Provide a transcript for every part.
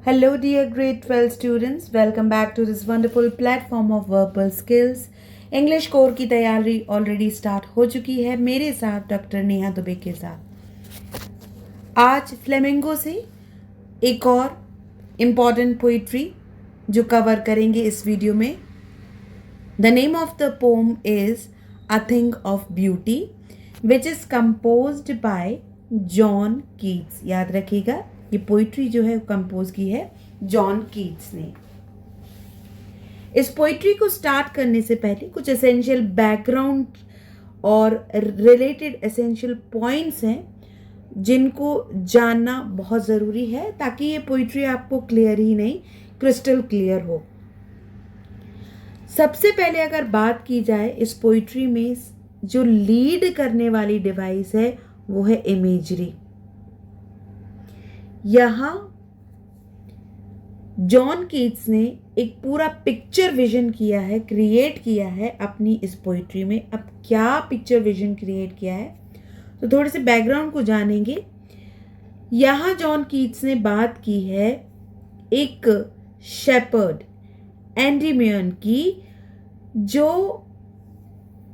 Hello, dear grade 12 students. Welcome back to this wonderful platform of verbal skills. English core की तैयारी already start हो चुकी है मेरे साथ डॉक्टर नेहा दुबे के साथ। आज फ्लेमिंगो से एक और इम्पॉर्टेंट पोइट्री जो कवर करेंगे इस वीडियो में। The name of the pome is a thing of beauty which is composed bye John Keats. याद रखिएगा, ये पोइट्री जो है वो कंपोज की है जॉन कीट्स ने। इस पोइट्री को स्टार्ट करने से पहले कुछ एसेंशियल बैकग्राउंड और रिलेटेड एसेंशियल पॉइंट्स हैं जिनको जानना बहुत ज़रूरी है ताकि ये पोइट्री आपको क्लियर ही नहीं क्रिस्टल क्लियर हो। सबसे पहले अगर बात की जाए इस पोइट्री में जो लीड करने वाली डिवाइस है वो है इमेजरी। यहाँ जॉन कीट्स ने एक पूरा पिक्चर विजन किया है, क्रिएट किया है अपनी इस पोइट्री में। अब क्या पिक्चर विजन क्रिएट किया है तो थोड़े से बैकग्राउंड को जानेंगे। यहाँ जॉन कीट्स ने बात की है एक शेपर्ड एंडीमियन की जो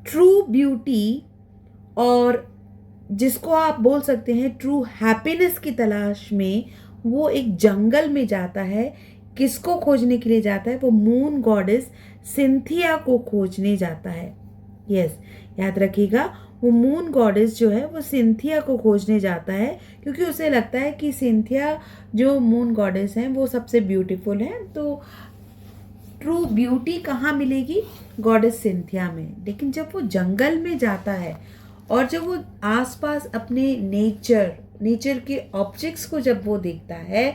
ट्रू ब्यूटी और जिसको आप बोल सकते हैं ट्रू हैप्पीनेस की तलाश में वो एक जंगल में जाता है। किसको खोजने के लिए जाता है? वो मून गॉडेस सिंथिया को खोजने जाता है। यस, याद रखिएगा, वो मून गॉडेस जो है वो सिंथिया को खोजने जाता है क्योंकि उसे लगता है कि सिंथिया जो मून गॉडेस हैं वो सबसे ब्यूटीफुल हैं। तो ट्रू ब्यूटी कहाँ मिलेगी? गॉडेस सिंथिया में। लेकिन जब वो जंगल में जाता है और जब वो आसपास अपने नेचर के ऑब्जेक्ट्स को जब वो देखता है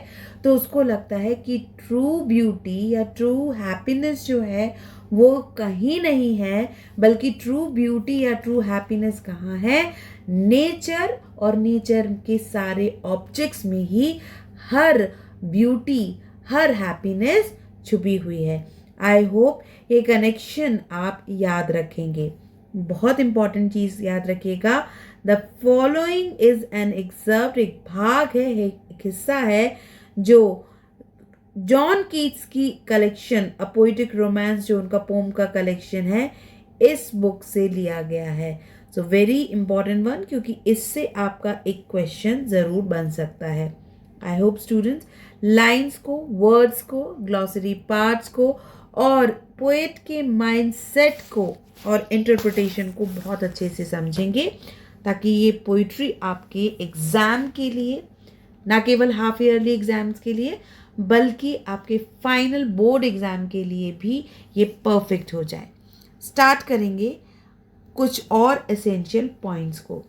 तो उसको लगता है कि ट्रू ब्यूटी या ट्रू हैप्पीनेस जो है वो कहीं नहीं है, बल्कि ट्रू ब्यूटी या ट्रू हैप्पीनेस कहाँ है? नेचर, और नेचर के सारे ऑब्जेक्ट्स में ही हर ब्यूटी, हर हैप्पीनेस छुपी हुई है। आई होप ये कनेक्शन आप याद रखेंगे। बहुत इंपॉर्टेंट चीज याद रखिएगा, the following is an excerpt, एक भाग है, एक हिस्सा है जो जॉन कीट्स की कलेक्शन अ पोएटिक रोमांस, जो उनका पोम का कलेक्शन है, इस बुक से लिया गया है। सो वेरी इंपॉर्टेंट वन, क्योंकि इससे आपका एक क्वेश्चन जरूर बन सकता है। आई होप स्टूडेंट्स लाइन्स को, वर्ड्स को, ग्लॉसरी पार्ट्स को और पोएट के माइंडसेट को और इंटरप्रिटेशन को बहुत अच्छे से समझेंगे ताकि ये पोइट्री आपके एग्ज़ाम के लिए, ना केवल हाफ ईयरली एग्ज़ाम्स के लिए बल्कि आपके फाइनल बोर्ड एग्ज़ाम के लिए भी ये परफेक्ट हो जाए। स्टार्ट करेंगे कुछ और एसेंशियल पॉइंट्स को।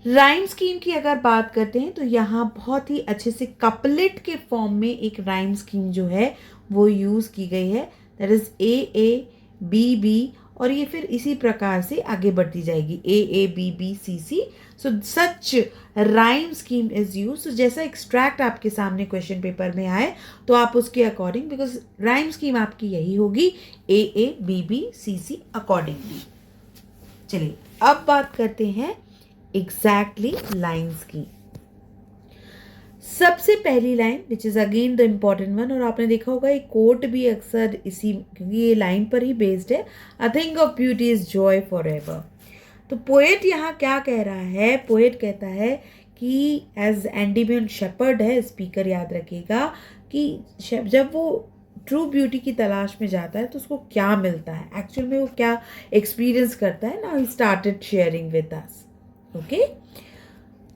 राइम स्कीम की अगर बात करते हैं तो यहाँ बहुत ही अच्छे से कपलेट के फॉर्म में एक राइम स्कीम जो है वो यूज़ की गई है। That is A A B B, और ये फिर इसी प्रकार से आगे बढ़ती जाएगी, A A B B C C. So such rhyme scheme is use. तो जैसा एक्सट्रैक्ट आपके सामने क्वेश्चन पेपर में आए तो आप उसके अकॉर्डिंग, बिकॉज राइम स्कीम आपकी यही होगी, A A B B C C accordingly. चलिए अब बात करते हैं एग्जैक्टली लाइन्स की। सबसे पहली line which is again the important one, और आपने देखा होगा ये कोट भी अक्सर इसी, क्योंकि ये लाइन पर ही बेस्ड है, a thing of beauty is Joy for ever. तो पोएट यहाँ क्या कह रहा है? पोएट कहता है कि एज एंडीमियन शेपर्ड है, स्पीकर याद रखिएगा, कि जब वो ट्रू ब्यूटी की तलाश में जाता है तो उसको क्या मिलता है, एक्चुअल में वो क्या एक्सपीरियंस करता है। Now he started sharing with us. Okay,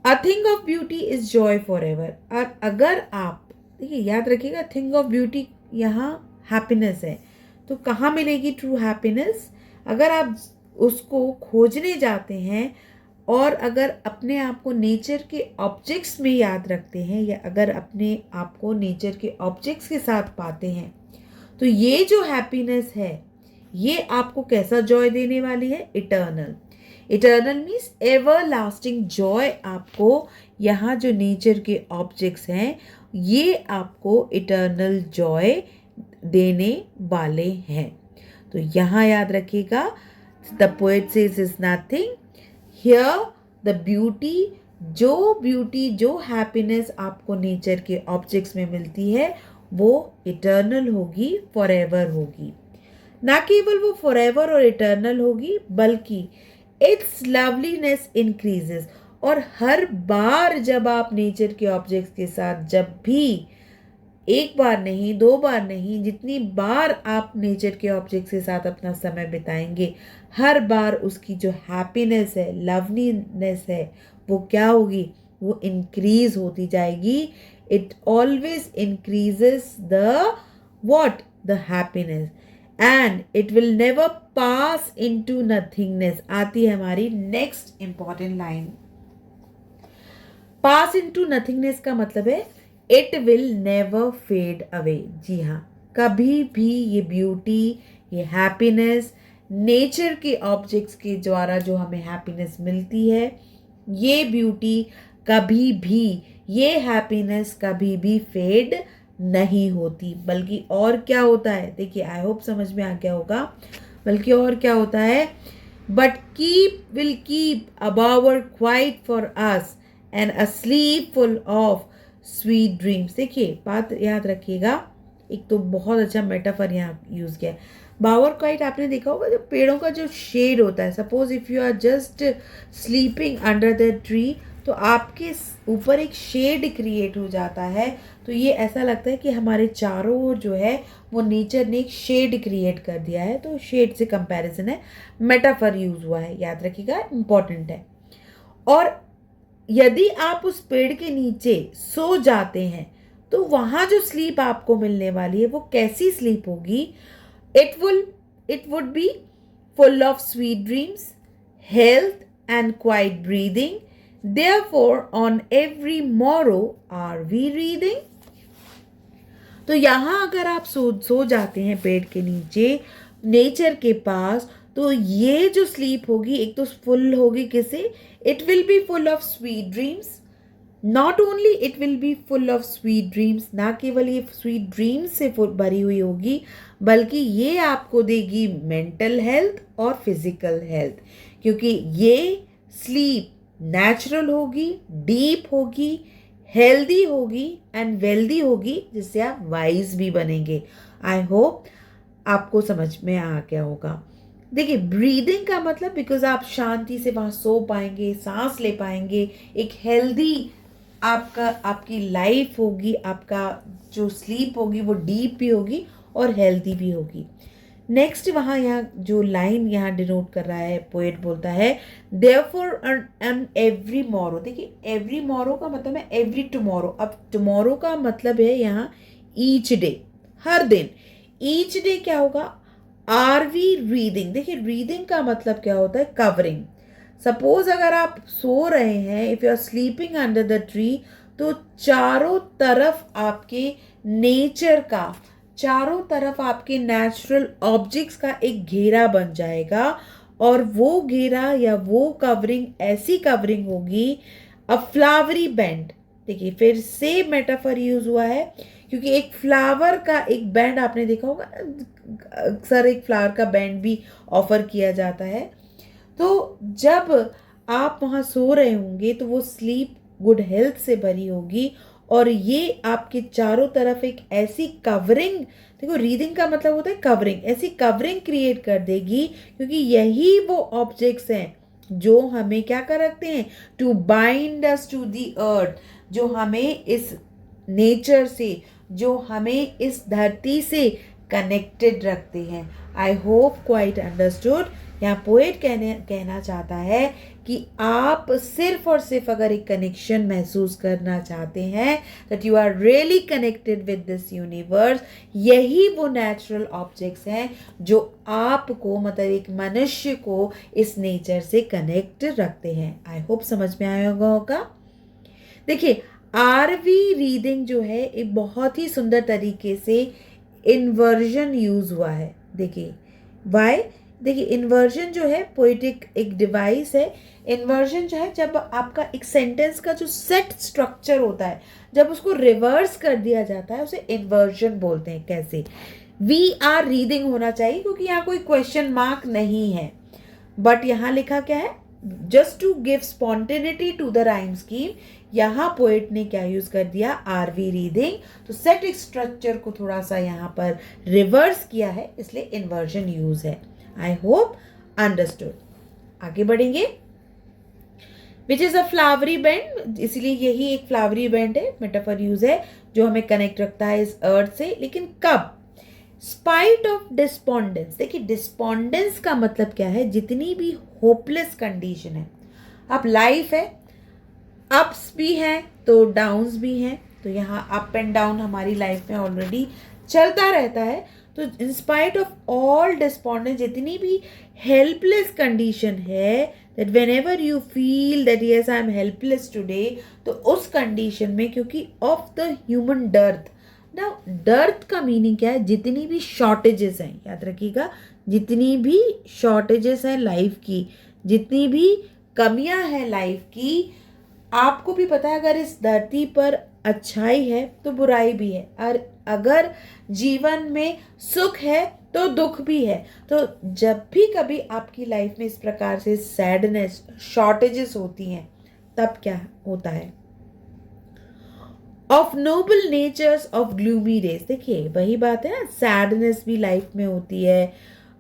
a thing of beauty is Joy for ever. और अगर आप देखिए, याद रखिएगा, थिंग ऑफ ब्यूटी यहाँ हैप्पीनेस है, तो कहाँ मिलेगी ट्रू हैप्पीनेस? अगर आप उसको खोजने जाते हैं और अगर अपने आप को नेचर के ऑब्जेक्ट्स में याद रखते हैं, या अगर अपने आप को नेचर के ऑब्जेक्ट्स के साथ पाते हैं, तो ये जो हैप्पीनेस है ये आपको कैसा जॉय देने वाली है? Eternal. Eternal means ever lasting Joy आपको यहाँ जो नेचर के ऑब्जेक्ट्स हैं ये आपको इटर्नल जॉय देने वाले हैं। तो यहाँ याद रखिएगा, the poet says is nothing here, the beauty जो ब्यूटी, जो हैप्पीनेस आपको नेचर के ऑब्जेक्ट्स में मिलती है वो इटर्नल होगी, फॉरएवर होगी। ना केवल वो फॉरएवर और इटर्नल होगी बल्कि इट्स लवलीनेस इंक्रीजेस। और हर बार जब आप नेचर के ऑब्जेक्ट्स के साथ, जब भी, एक बार नहीं, दो बार नहीं, जितनी बार आप नेचर के ऑब्जेक्ट्स के साथ अपना समय बिताएंगे, हर बार उसकी जो हैप्पीनेस है, लवलीनेस है, वो क्या होगी, वो इंक्रीज होती जाएगी। It always increases the what, the happiness, and it will never pass into nothingness. आती है हमारी next important line. Pass into nothingness का मतलब है it will never fade away. जी हाँ, कभी भी ये ब्यूटी, ये हैप्पीनेस, नेचर के ऑब्जेक्ट्स के द्वारा जो हमें हैप्पीनेस मिलती है, ये ब्यूटी कभी भी, ये हैप्पीनेस कभी भी फेड नहीं होती। बल्कि और क्या होता है, देखिए आई होप समझ में आ गया होगा, बल्कि और क्या होता है, but keep will keep a bower quiet for us and a sleep full of sweet dreams. देखिए बात याद रखिएगा, एक तो बहुत अच्छा मेटाफर यहाँ यूज किया है। बावर क्वाइट आपने देखा होगा, जो पेड़ों का जो शेड होता है, suppose if you are just sleeping under the tree, तो आपके ऊपर एक शेड क्रिएट हो जाता है। तो ये ऐसा लगता है कि हमारे चारों ओर जो है वो नेचर ने एक शेड क्रिएट कर दिया है। तो शेड से कंपैरिजन है, मेटाफर यूज हुआ है, याद रखिएगा, इंपॉर्टेंट है। और यदि आप उस पेड़ के नीचे सो जाते हैं तो वहां जो स्लीप आपको मिलने वाली है वो कैसी स्लीप होगी, it would be full of sweet dreams, health and quiet breathing. Therefore on every morrow are we reading. तो यहां अगर आप सो जाते हैं पेड़ के नीचे, नेचर के पास, तो ये जो स्लीप होगी, एक तो फुल होगी किसे, it will be full of sweet dreams. Not only it will be full of sweet dreams, ना केवल ये स्वीट ड्रीम्स से भरी हुई होगी, बल्कि ये आपको देगी मेंटल हेल्थ और फिजिकल हेल्थ। क्योंकि ये स्लीप नेचुरल होगी, डीप होगी, हेल्दी होगी एंड वेल्दी होगी, जिससे आप वाइज भी बनेंगे। आई होप आपको समझ में आ गया होगा। देखिए ब्रीदिंग का मतलब, बिकॉज आप शांति से वहाँ सो पाएंगे, सांस ले पाएंगे, एक हेल्दी आपकी लाइफ होगी, आपका जो स्लीप होगी वो डीप भी होगी और हेल्दी भी होगी। नेक्स्ट वहाँ यहाँ जो लाइन यहाँ डिनोट कर रहा है, पोएट बोलता है देयरफॉर एंड एवरी मॉरो। देखिए एवरी मॉरो का मतलब है एवरी टुमारो। अब टुमारो का मतलब है यहाँ ईच डे, हर दिन। ईच डे क्या होगा, आर वी रीडिंग। देखिए रीडिंग का मतलब क्या होता है, कवरिंग। सपोज अगर आप सो रहे हैं, if you are sleeping under the tree, तो चारों तरफ आपके नेचर का, चारों तरफ आपके नेचुरल ऑब्जेक्ट्स का एक घेरा बन जाएगा। और वो घेरा या वो कवरिंग ऐसी कवरिंग होगी, अ फ्लावरी बैंड। देखिए फिर से मेटाफर यूज हुआ है, क्योंकि एक फ्लावर का एक बैंड आपने देखा होगा, अक्सर एक फ्लावर का बैंड भी ऑफर किया जाता है। तो जब आप वहाँ सो रहे होंगे तो वो स्लीप गुड हेल्थ से भरी होगी, और ये आपके चारों तरफ एक ऐसी कवरिंग, देखो रीडिंग का मतलब होता है कवरिंग, ऐसी कवरिंग क्रिएट कर देगी, क्योंकि यही वो ऑब्जेक्ट्स हैं जो हमें क्या कर रखते हैं, to bind us to the earth, जो हमें इस नेचर से, जो हमें इस धरती से कनेक्टेड रखते हैं। I hope quite understood. यहाँ पोएट कहना चाहता है कि आप सिर्फ और सिर्फ अगर एक कनेक्शन महसूस करना चाहते हैं, that you are really connected with this universe, यही वो नेचुरल ऑब्जेक्ट्स हैं जो आपको, मतलब एक मनुष्य को, इस नेचर से कनेक्ट रखते हैं। आई होप समझ में आया होगा। देखिए आरवी रीडिंग जो है एक बहुत ही सुंदर तरीके से इन्वर्जन यूज हुआ है। देखिए वाई, देखिए इन्वर्जन जो है पोएटिक एक डिवाइस है। इन्वर्जन जो है जब आपका एक सेंटेंस का जो सेट स्ट्रक्चर होता है, जब उसको रिवर्स कर दिया जाता है, उसे इन्वर्जन बोलते हैं। कैसे, वी आर रीडिंग होना चाहिए क्योंकि यहाँ कोई क्वेश्चन मार्क नहीं है, बट यहाँ लिखा क्या है, just to give spontaneity to the rhyme scheme, यहाँ पोएट ने क्या यूज कर दिया, आर वी रीडिंग। तो सेट स्ट्रक्चर को थोड़ा सा यहाँ पर रिवर्स किया है, इसलिए इन्वर्जन यूज है। I hope understood. आगे बढ़ेंगे। Which is a flowery band, इसलिए यही एक फ्लावरी बैंड है, मेटाफर यूज है जो हमें कनेक्ट रखता है इस अर्थ से। लेकिन कब? Spite of despondence. देखिए डिस्पॉन्डेंस का मतलब क्या है, जितनी भी होपलेस कंडीशन है, अब लाइफ है, अप्स भी हैं तो डाउन्स भी हैं, तो यहाँ अप एंड डाउन हमारी लाइफ में ऑलरेडी चलता रहता है। तो इन स्पाइट ऑफ ऑल डिस्पॉन्डेंस, जितनी भी हेल्पलेस कंडीशन है, that when ever you feel that yes I am helpless today, तो उस कंडीशन में, क्योंकि ऑफ द ह्यूमन डर्थ ना, डर्थ का मीनिंग क्या है, जितनी भी शॉर्टेजेस हैं, याद रखिएगा, जितनी भी शॉर्टेजेस हैं लाइफ की, जितनी भी कमियां हैं लाइफ की, आपको भी पता है अगर इस धरती पर अच्छाई है तो बुराई भी है, और अगर जीवन में सुख है तो दुख भी है। तो जब भी कभी आपकी लाइफ में इस प्रकार से सैडनेस, शॉर्टेजेस होती हैं, तब क्या होता है, of noble natures of gloomy days. देखिए वही बात है ना, सैडनेस भी लाइफ में होती है,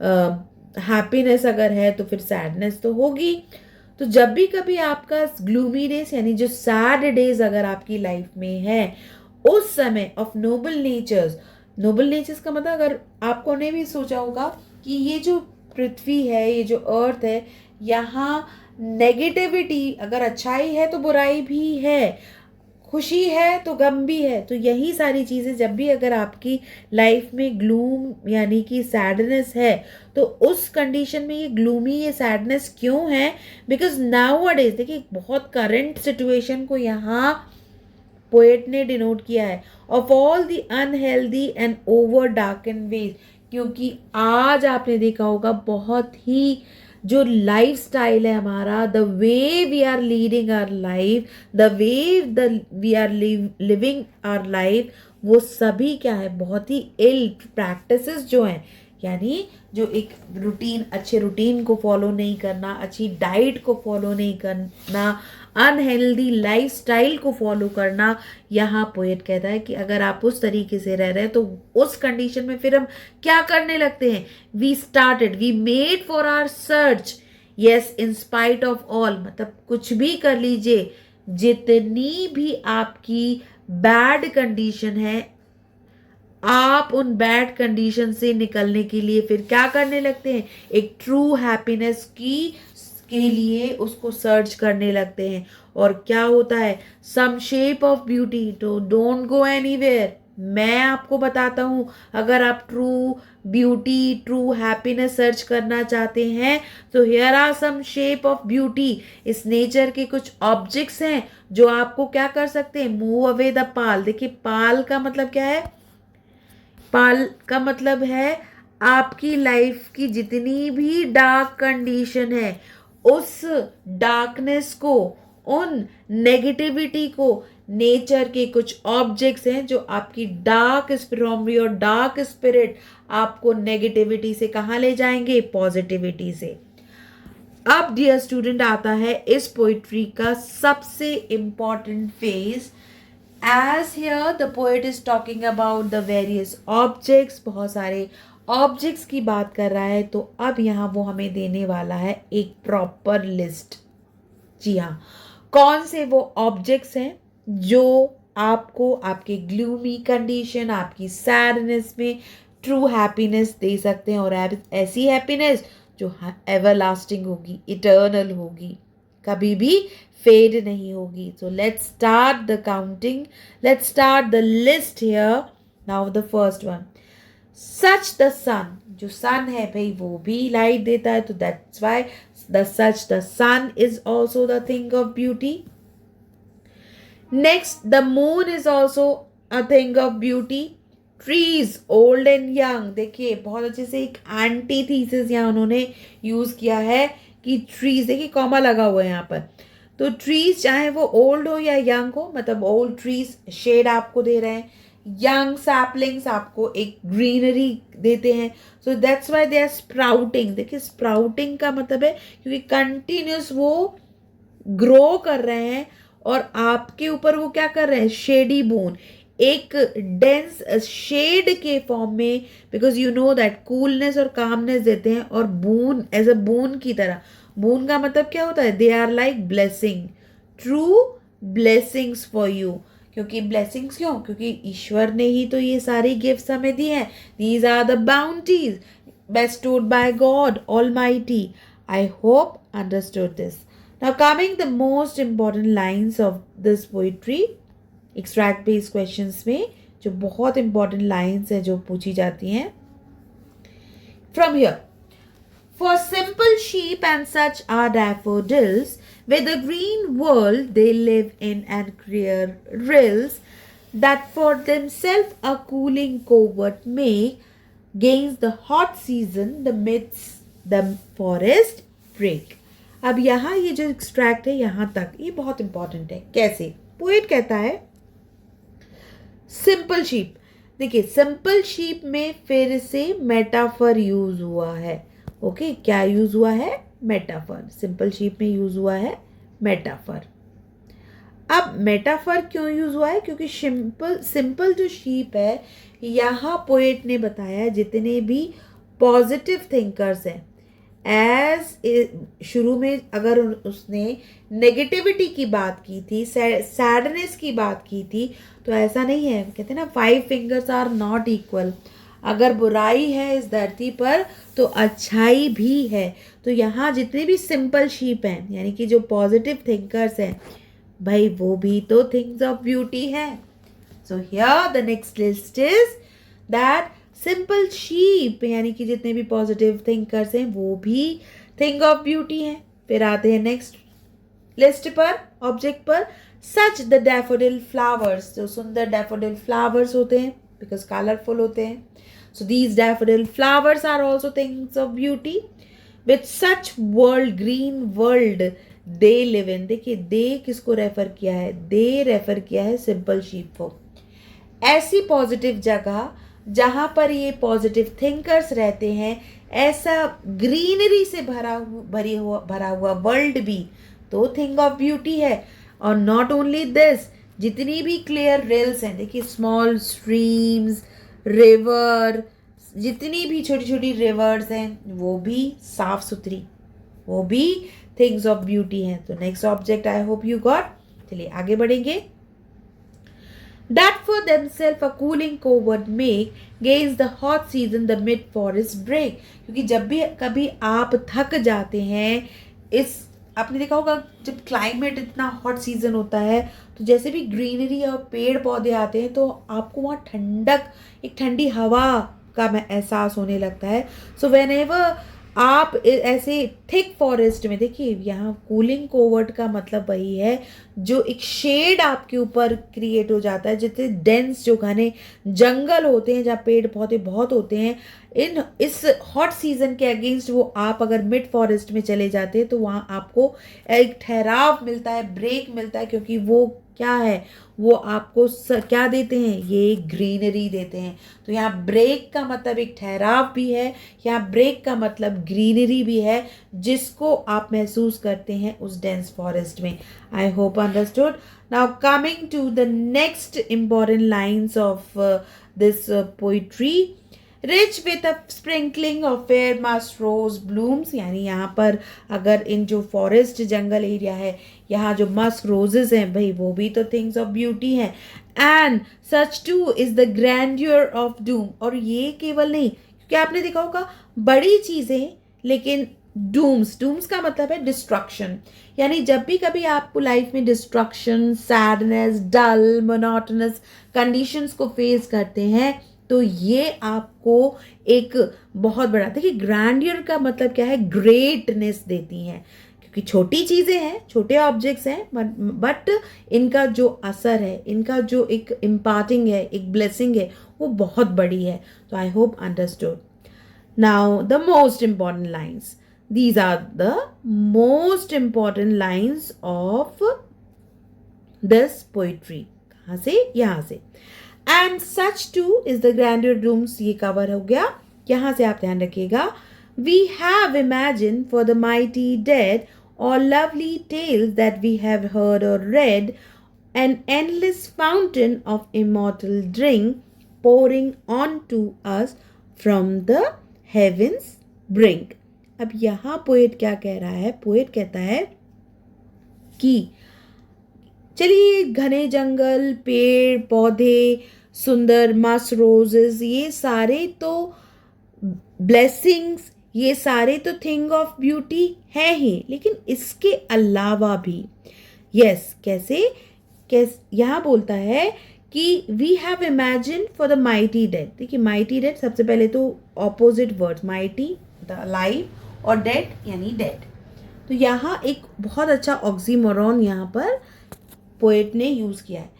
हैप्पीनेस अगर है तो फिर सैडनेस तो होगी। तो जब भी कभी आपका ग्लूमी डेज यानी जो सैड डेज अगर आपकी लाइफ में है, उस समय of noble natures, noble natures का मतलब अगर आपको ने भी सोचा होगा कि ये जो पृथ्वी है, ये जो अर्थ है, यहाँ नेगेटिविटी, अगर अच्छाई है तो बुराई भी है, खुशी है तो गम भी है। तो यही सारी चीज़ें जब भी अगर आपकी लाइफ में ग्लूम यानी कि सैडनेस है, तो उस कंडीशन में ये ग्लूमी, ये सैडनेस क्यों है, बिकॉज नाउ अ डेज, देखिए बहुत करंट सिचुएशन को यहाँ पोएट ने डिनोट किया है, of all the unhealthy and over darkened ways. क्योंकि आज आपने देखा होगा बहुत ही जो लाइफ स्टाइल है हमारा, the way we are leading our life, the way we are living our life, वो सभी क्या है, बहुत ही इल प्रैक्टिसेस जो हैं, यानी जो एक रूटीन, अच्छे रूटीन को फॉलो नहीं करना, अच्छी डाइट को फॉलो नहीं करना, अनहेल्दी लाइफस्टाइल को फॉलो करना। यहाँ पोएट कहता है कि अगर आप उस तरीके से रह रहे हैं तो उस कंडीशन में फिर हम क्या करने लगते हैं, we made for our search, yes in spite of all, मतलब कुछ भी कर लीजिए, जितनी भी आपकी बैड कंडीशन है, आप उन बैड कंडीशन से निकलने के लिए फिर क्या करने लगते हैं, एक ट्रू हैप्पीनेस के लिए उसको सर्च करने लगते हैं। और क्या होता है, सम शेप ऑफ ब्यूटी, तो डोंट गो एनीवेयर। मैं आपको बताता हूँ, अगर आप true beauty, true happiness search करना चाहते हैं, तो here are some shape of beauty. इस नेचर के कुछ ऑब्जेक्ट्स हैं जो आपको क्या कर सकते हैं, मूव अवे द पाल। देखिए पाल का मतलब क्या है, पाल का मतलब है आपकी लाइफ की जितनी भी डार्क कंडीशन है, उस डार्कनेस को, उन नेगेटिविटी को, नेचर के कुछ ऑब्जेक्ट्स हैं जो आपकी dark from your dark spirit आपको नेगेटिविटी से कहाँ ले जाएंगे, पॉजिटिविटी से। अब डियर स्टूडेंट आता है इस पोइट्री का सबसे important phase, as here the poet is talking about the various objects, बहुत सारे ऑब्जेक्ट्स की बात कर रहा है। तो अब यहाँ वो हमें देने वाला है एक प्रॉपर लिस्ट। जी हाँ, कौन से वो ऑब्जेक्ट्स हैं जो आपको आपके ग्लूमी कंडीशन, आपकी सैडनेस में ट्रू हैप्पीनेस दे सकते हैं, और ऐसी हैप्पीनेस जो एवर लास्टिंग होगी, इटर्नल होगी, कभी भी फेड नहीं होगी। So let's start the counting. Let's start the list here. Now the first one. Such the sun. जो sun है भाई वो भी light देता है, तो that's why the sun is also the thing of beauty. Next, the moon is also a thing of beauty. Trees, old and young. देखिए बहुत अच्छे से एक एंटीथीसिस यहाँ उन्होंने यूज किया है कि ट्रीज, देखिए कॉमा लगा हुआ है यहाँ पर, तो ट्रीज चाहे वो ओल्ड हो या यंग हो, मतलब ओल्ड ट्रीज शेड आपको दे रहे हैं, यंग सैपलिंग्स आपको एक ग्रीनरी देते हैं. So that's why they are sprouting. देखिए स्प्राउटिंग का मतलब है क्योंकि कंटिन्यूस वो ग्रो कर रहे हैं और आपके ऊपर वो क्या कर रहे हैं, शेडी बोन, एक डेंस शेड के फॉर्म में, because you know that coolness और कामनेस देते हैं. और बून एज अ बून की तरह, बून का मतलब क्या होता है, they are like blessing, true blessings for you. क्योंकि ब्लेसिंग्स क्यों, क्योंकि ईश्वर ने ही तो ये सारी गिफ्ट्स हमें दी हैं. These are the bounties bestowed by God Almighty. I hope understood this. Now coming the most important lines of this poetry, extract based questions में जो बहुत important lines है जो पूछी जाती हैं. From here, for simple sheep and such are daffodils, with the green world they live in and clear rills, that for themselves a cooling covert make, gains the hot season the midst the forest break. अब यहाँ ये जो extract है यहाँ तक ये बहुत important है. कैसे, पोएट कहता है सिंपल शीप. देखिए सिंपल शीप में फिर से मेटाफर यूज हुआ है. ओके, क्या यूज हुआ है, मेटाफर. सिंपल शीप में यूज हुआ है मेटाफर. अब मेटाफर क्यों यूज हुआ है, क्योंकि सिंपल जो शीप है, यहाँ पोएट ने बताया जितने भी पॉजिटिव थिंकर्स हैं, एज शुरू में अगर उसने नेगेटिविटी की बात की थी, सैडनेस की बात की थी, तो ऐसा नहीं है. कहते हैं ना 5 फिंगर्स आर नॉट इक्वल. अगर बुराई है इस धरती पर तो अच्छाई भी है. तो यहाँ जितने भी सिंपल शीप हैं, यानी कि जो पॉजिटिव थिंकर्स हैं, भाई वो भी तो थिंग्स ऑफ ब्यूटी है. So here the next list is that simple sheep, यानी कि जितने भी पॉजिटिव थिंकर्स हैं वो भी थिंग ऑफ ब्यूटी हैं. फिर आते हैं नेक्स्ट लिस्ट पर, ऑब्जेक्ट पर. सच द डैफोडिल फ्लावर्स, जो सुंदर डैफोडिल फ्लावर्स होते हैं बिकॉज कलरफुल होते हैं. So these daffodil flowers are also things of beauty. With such world, green world they live in. देखिए दे किसको रेफर किया है, दे रेफर किया है सिंपल शीप को. ऐसी पॉजिटिव जगह जहां पर ये पॉजिटिव थिंकर्स रहते हैं, ऐसा ग्रीनरी से भरा हुआ वर्ल्ड भी तो थिंग ऑफ ब्यूटी है. और नॉट ओनली दिस, जितनी भी क्लियर रिल्स हैं, देखिए स्मॉल स्ट्रीम्स, रिवर, जितनी भी छोटी छोटी रिवर्स हैं वो भी साफ सुथरी, वो भी थिंग्स ऑफ ब्यूटी हैं. तो next object I hope you got. चलिए आगे बढ़ेंगे. That for themselves a cooling covert make, gains the hot season the mid forest break. क्योंकि जब भी कभी आप थक जाते हैं, इस आपने देखा होगा जब क्लाइमेट इतना हॉट सीजन होता है तो जैसे भी ग्रीनरी और पेड़ पौधे आते हैं तो आपको वहाँ ठंडक, एक ठंडी हवा का एहसास होने लगता है. सो व्हेनेवर आप ऐसे थिक फॉरेस्ट में, देखिए यहाँ कूलिंग कोवर्ट का मतलब वही है जो एक शेड आपके ऊपर क्रिएट हो जाता है. जितने डेंस जो घने जंगल होते हैं जहाँ पेड़ पौधे बहुत होते हैं, इस हॉट सीजन के अगेंस्ट वो आप अगर मिड फॉरेस्ट में चले जाते हैं तो वहाँ आपको एक ठहराव मिलता है, ब्रेक मिलता है. क्योंकि वो क्या है, वो आपको क्या देते हैं, ये ग्रीनरी देते हैं. तो यहाँ ब्रेक का मतलब एक ठहराव भी है, यहाँ ब्रेक का मतलब ग्रीनरी भी है जिसको आप महसूस करते हैं उस डेंस फॉरेस्ट में. I hope understood. Now coming to the next important lines of this poetry. Rich with a sprinkling of fair musk rose blooms, यानी यहाँ पर अगर इन जो फॉरेस्ट जंगल एरिया है, यहाँ जो मस्क रोजेज हैं, भाई वो भी तो थिंग्स ऑफ ब्यूटी हैं. And such too is the grandeur of doom. और ये केवल नहीं, क्योंकि आपने देखा होगा बड़ी चीज़ें, लेकिन डूम्स का मतलब है डिस्ट्रक्शन. यानी जब भी कभी आपको लाइफ में डिस्ट्रक्शन, सैडनेस, डल, मोनोटोनस कंडीशंस को फेस करते हैं तो ये आपको एक बहुत बड़ा, देखिए ग्रैंडियर का मतलब क्या है, ग्रेटनेस देती हैं. क्योंकि छोटी चीज़ें हैं, छोटे ऑब्जेक्ट्स हैं, बट इनका जो असर है, इनका जो एक इम्पार्टिंग है, एक ब्लेसिंग है, वो बहुत बड़ी है. तो आई hope understood. Now the most important lines. These are the most important lines of this poetry. कहाँ से? यहाँ से. And such too is the grandeur dooms, ये कवर हो गया. यहाँ से आप ध्यान रखिएगा. We have imagine for the mighty dead or lovely tales that we have heard or read, an endless fountain of immortal drink pouring onto us from the heavens brink. अब यहाँ पोएट क्या कह रहा है? पोएट कहता है कि चलिए घने जंगल, पेड़ पौधे, सुंदर मस्त रोजेस, ये सारे तो ब्लेसिंग्स, ये सारे तो थिंग ऑफ ब्यूटी है ही, लेकिन इसके अलावा भी कैसे यहाँ बोलता है कि we have imagine for the mighty dead. देखिए माइटी डेड, सबसे पहले तो opposite word, mighty the live और डेड यानी डेड. तो यहाँ एक बहुत अच्छा ऑक्सीमोरॉन यहाँ पर पोएट ने यूज किया है.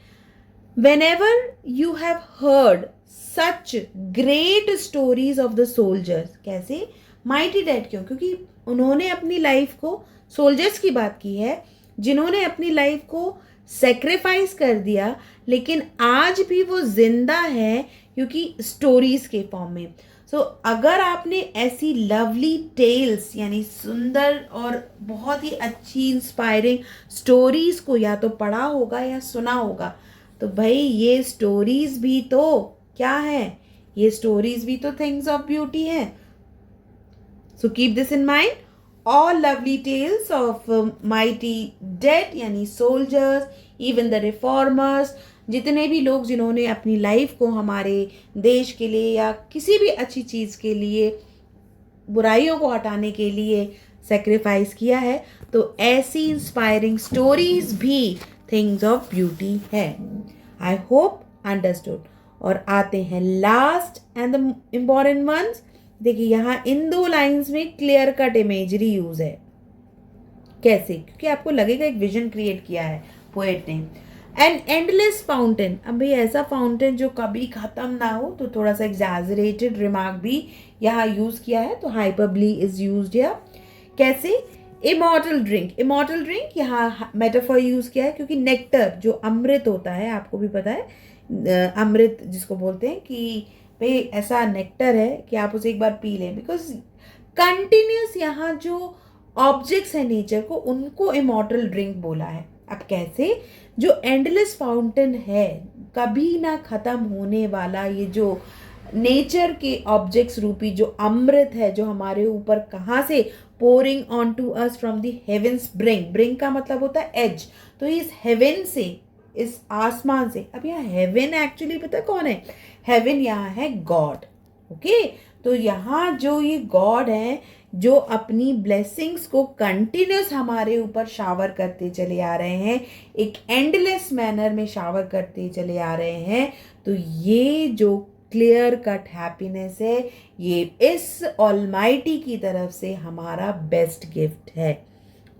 Whenever you have heard such great stories of the soldiers, कैसे माइटी डेड क्यों? क्योंकि उन्होंने अपनी लाइफ को, सोल्जर्स की बात की है जिन्होंने अपनी लाइफ को सेक्रीफाइस कर दिया, लेकिन आज भी वो जिंदा है क्योंकि स्टोरीज के फॉर्म में. सो अगर आपने ऐसी लवली टेल्स यानी सुंदर और बहुत ही अच्छी इंस्पायरिंग स्टोरीज को या तो पढ़ा होगा या सुना होगा, तो भाई ये स्टोरीज भी तो क्या है? ये स्टोरीज भी तो थिंग्स ऑफ ब्यूटी है. So keep this in mind. All lovely tales of mighty dead यानी सोल्जर्स, इवन द रिफॉर्मर्स, जितने भी लोग जिन्होंने अपनी लाइफ को हमारे देश के लिए या किसी भी अच्छी चीज़ के लिए, बुराइयों को हटाने के लिए सेक्रीफाइस किया है, तो ऐसी इंस्पायरिंग स्टोरीज भी थिंग्स ऑफ ब्यूटी है. I hope understood. और आते हैं last and the important once. देखिए यहाँ इन 2 लाइंस में क्लियर कट इमेजरी यूज है. कैसे? क्योंकि आपको लगेगा एक विजन क्रिएट किया है पोएट ने. एन एंडलेस फाउंटेन, अब भाई ऐसा फाउंटेन जो कभी खत्म ना हो, तो थोड़ा सा एग्जैजरेटेड रिमार्क भी यहाँ यूज किया है, तो हाइपरबली इज यूज्ड हियर. कैसे? इमॉर्टल ड्रिंक, इमॉर्टल ड्रिंक यहाँ मेटाफर यूज किया है क्योंकि नेक्टर जो अमृत होता है, आपको भी पता है अमृत जिसको बोलते हैं, कि भाई ऐसा नेक्टर है कि आप उसे एक बार पी लें. बिकॉज कंटिन्यूस यहाँ जो ऑब्जेक्ट्स हैं नेचर को, उनको इमॉर्टल ड्रिंक बोला है. अब कैसे? जो एंडलेस फाउंटेन है, कभी ना खत्म होने वाला, ये जो नेचर के ऑब्जेक्ट्स रूपी जो अमृत है, जो हमारे ऊपर कहाँ से pouring unto us from the heaven's brink. Brink का मतलब होता है एज. तो इस हेवन से, इस आसमान से, अब यहाँ हेवन एक्चुअली पता कौन है? हेवन यहाँ है गॉड. ओके, तो यहाँ जो ये गॉड है जो अपनी ब्लेसिंग्स को कंटिन्यूस हमारे ऊपर शावर करते चले आ रहे हैं, एक एंडलेस मैनर में शावर करते चले आ रहे हैं, तो ये जो क्लियर कट हैप्पीनेस है, ये इस ऑलमाइटी की तरफ से हमारा बेस्ट गिफ्ट है.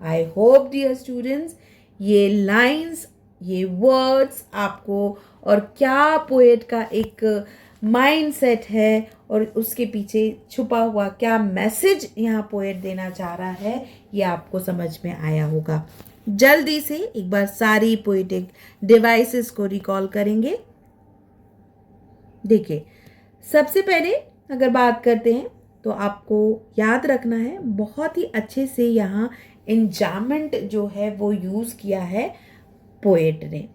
आई होप डियर स्टूडेंट्स ये लाइंस, ये वर्ड्स आपको और क्या पोएट का एक माइंडसेट है और उसके पीछे छुपा हुआ क्या मैसेज यहाँ पोएट देना चाह रहा है, ये आपको समझ में आया होगा. जल्दी से एक बार सारी पोएटिक डिवाइसेस को रिकॉल करेंगे. देखिए सबसे पहले अगर बात करते हैं तो आपको याद रखना है, बहुत ही अच्छे से यहाँ इंजामेंट जो है वो यूज़ किया है पोएट ने.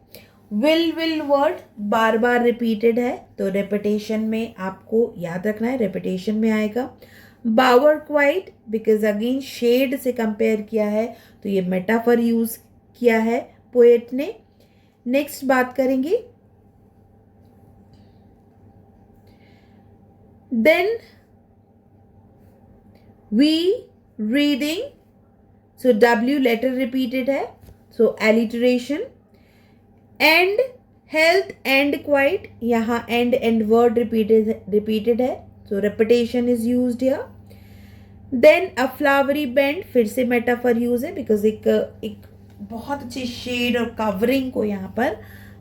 Will word bar bar repeated है, तो रेपिटेशन में आपको याद रखना है, रेपिटेशन में आएगा. बावर क्वाइट, बिकॉज अगेन शेड से कंपेयर किया है, तो ये मेटाफर यूज किया है पोएट ने. नेक्स्ट बात करेंगे then we reading, so W letter repeated है, so alliteration. And health and quiet, यहाँ एंड वर्ड रिपीटेड है, so repetition is used here. Then a flowery band, फिर से मेटाफर यूज है, बिकॉज एक बहुत अच्छी शेड और कवरिंग को यहाँ पर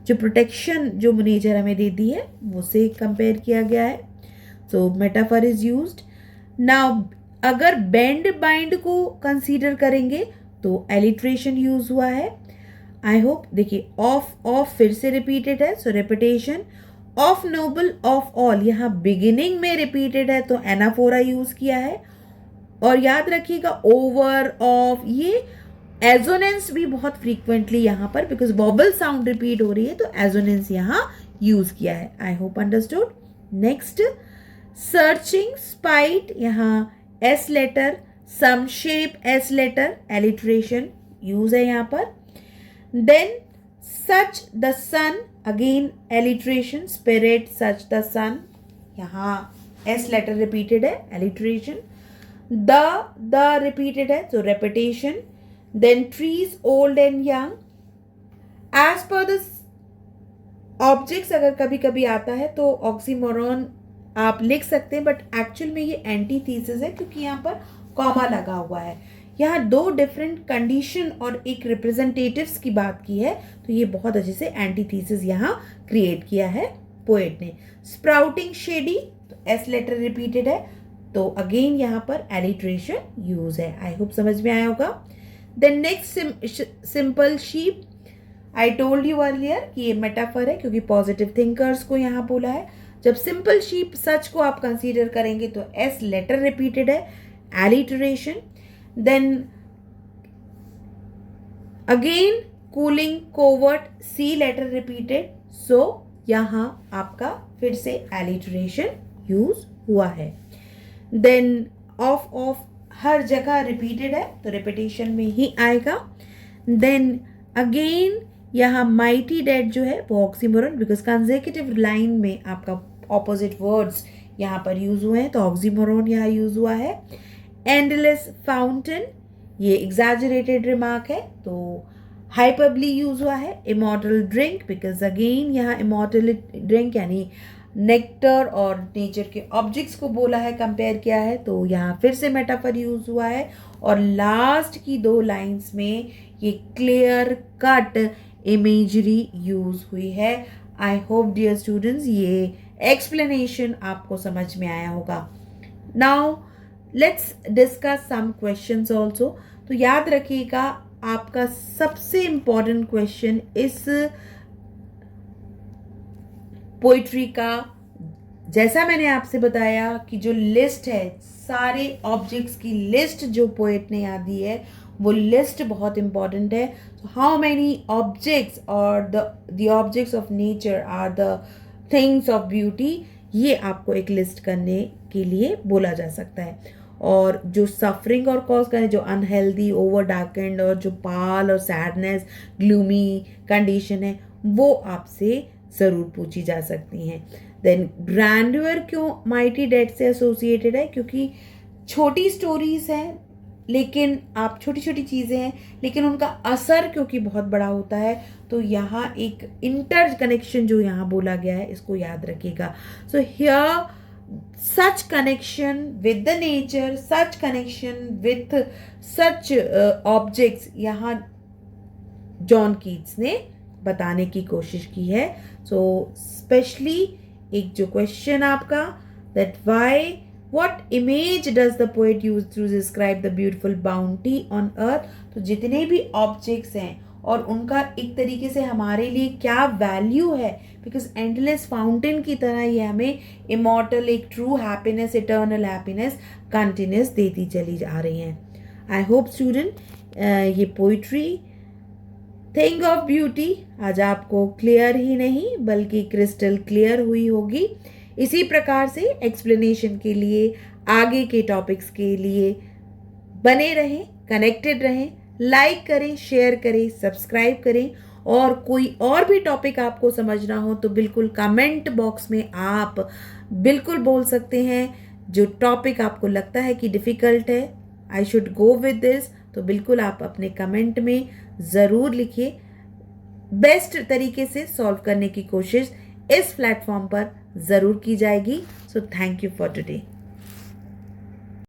जो प्रोटेक्शन जो नेचर हमें देती है वो से कंपेयर किया गया है, सो मेटाफर इज यूज्ड. नाउ अगर बेंड बाइंड को कंसीडर करेंगे तो एलिट्रेशन यूज हुआ है. आई होप देखिए ऑफ फिर से रिपीटेड है, so repetition. Of noble of all, यहाँ बिगिनिंग में रिपीटेड है तो एनाफोरा यूज किया है। और याद रखिएगा ओवर ऑफ, ये एजोनेंस भी बहुत फ्रीक्वेंटली यहाँ पर, बिकॉज वॉबल साउंड रिपीट हो रही है तो एजोनेंस यहाँ यूज किया है। I hope understood. Next, searching spite, यहाँ S letter, some shape S letter, alliteration use है यहाँ पर। Then such the sun, again alliteration, spirit such the sun, यहाँ एस लेटर रिपीटेड है, एलिट्रेशन। द रिपीटेड है तो repetition. Then trees old and young, as पर the objects अगर कभी कभी आता है तो ऑक्सीमोरॉन आप लिख सकते हैं, बट एक्चुअल में ये एंटीथीसिस है क्योंकि यहाँ पर कॉमा लगा हुआ है। यहाँ दो डिफरेंट कंडीशन और एक रिप्रेजेंटेटिव्स की बात की है, तो ये बहुत अच्छे से एंटीथीसिस यहाँ क्रिएट किया है पोएट ने। स्प्राउटिंग शेडी, तो एस लेटर रिपीटेड है तो अगेन यहाँ पर एलिट्रेशन यूज है। आई होप समझ में आया होगा। Then next, simple sheep, I told you earlier कि ये मेटाफर है क्योंकि पॉजिटिव थिंकर्स को यहाँ बोला है। जब सिंपल शीप सच को आप कंसीडर करेंगे तो एस लेटर रिपीटेड है, alliteration. Then again cooling covert, C letter repeated, so यहां आपका फिर से एलिट्रेशन यूज हुआ है। देन ऑफ हर जगह रिपीटेड है तो रिपीटेशन में ही आएगा। देन अगेन यहाँ माइटी डेड जो है वो ऑक्सीमोरन, बिकॉज कंसेक्यूटिव लाइन में आपका ऑपोजिट वर्ड्स यहाँ पर यूज हुए हैं तो ऑक्सीमोरन यहाँ यूज हुआ है। एंडलेस फाउंटेन, ये एग्जैजरेटेड रिमार्क है तो हाइपरबली यूज हुआ है। इमॉर्टल ड्रिंक, बिकॉज अगेन यहाँ इमॉर्टल ड्रिंक यानी नेक्टर और नेचर के ऑब्जेक्ट्स को बोला है, कंपेयर किया है तो यहाँ फिर से मेटाफर यूज हुआ है। और लास्ट की दो लाइंस में ये क्लियर कट इमेजरी यूज हुई है। आई होप डियर स्टूडेंट्स ये एक्सप्लेनेशन आपको समझ में आया होगा। Now let's discuss some questions also. तो याद रखिएगा आपका सबसे इंपॉर्टेंट क्वेश्चन इस पोइट्री का, जैसा मैंने आपसे बताया कि जो लिस्ट है, सारे ऑब्जेक्ट्स की लिस्ट जो पोएट ने यहाँ दी है वो लिस्ट बहुत इंपॉर्टेंट है। तो हाउ मेनी ऑब्जेक्ट्स और the objects of nature are the things of beauty, ये आपको एक लिस्ट करने के लिए बोला जा सकता है। और जो सफरिंग और कॉज का है, जो अनहेल्दी, ओवर डार्केंड और जो पाल और सैडनेस, ग्लूमी कंडीशन है, वो आपसे ज़रूर पूछी जा सकती हैं। देन ग्रैंडर क्यों माइटी डेड से एसोसिएटेड है, क्योंकि छोटी स्टोरीज हैं लेकिन आप छोटी छोटी चीज़ें हैं लेकिन उनका असर क्योंकि बहुत बड़ा होता है, तो यहाँ एक इंटर कनेक्शन जो यहाँ बोला गया है इसको याद रखिएगा। So here such connection with the nature, such connection with such objects यहाँ जॉन कीट्स ने बताने की कोशिश की है। सो स्पेशली एक जो क्वेश्चन आपका that why, what image does the poet use to describe the beautiful bounty on earth, तो जितने भी ऑब्जेक्ट्स हैं और उनका एक तरीके से हमारे लिए क्या वैल्यू है, बिकॉज एंडलेस फाउंटेन की तरह ये हमें इमॉर्टल, एक true happiness, eternal happiness continuous देती चली जा रही हैं। आई होप स्टूडेंट ये पोइट्री थिंग ऑफ ब्यूटी आज आपको क्लियर ही नहीं बल्कि क्रिस्टल क्लियर हुई होगी। इसी प्रकार से एक्सप्लेनेशन के लिए, आगे के टॉपिक्स के लिए बने रहें, कनेक्टेड रहें, लाइक करें, शेयर करें, सब्सक्राइब करें। और कोई और भी टॉपिक आपको समझना हो तो बिल्कुल कमेंट बॉक्स में आप बिल्कुल बोल सकते हैं। जो टॉपिक आपको लगता है कि डिफ़िकल्ट है, I should go with this, तो बिल्कुल आप अपने कमेंट में ज़रूर लिखिए। बेस्ट तरीके से सॉल्व करने की कोशिश इस प्लेटफॉर्म पर ज़रूर की जाएगी। So thank you for today.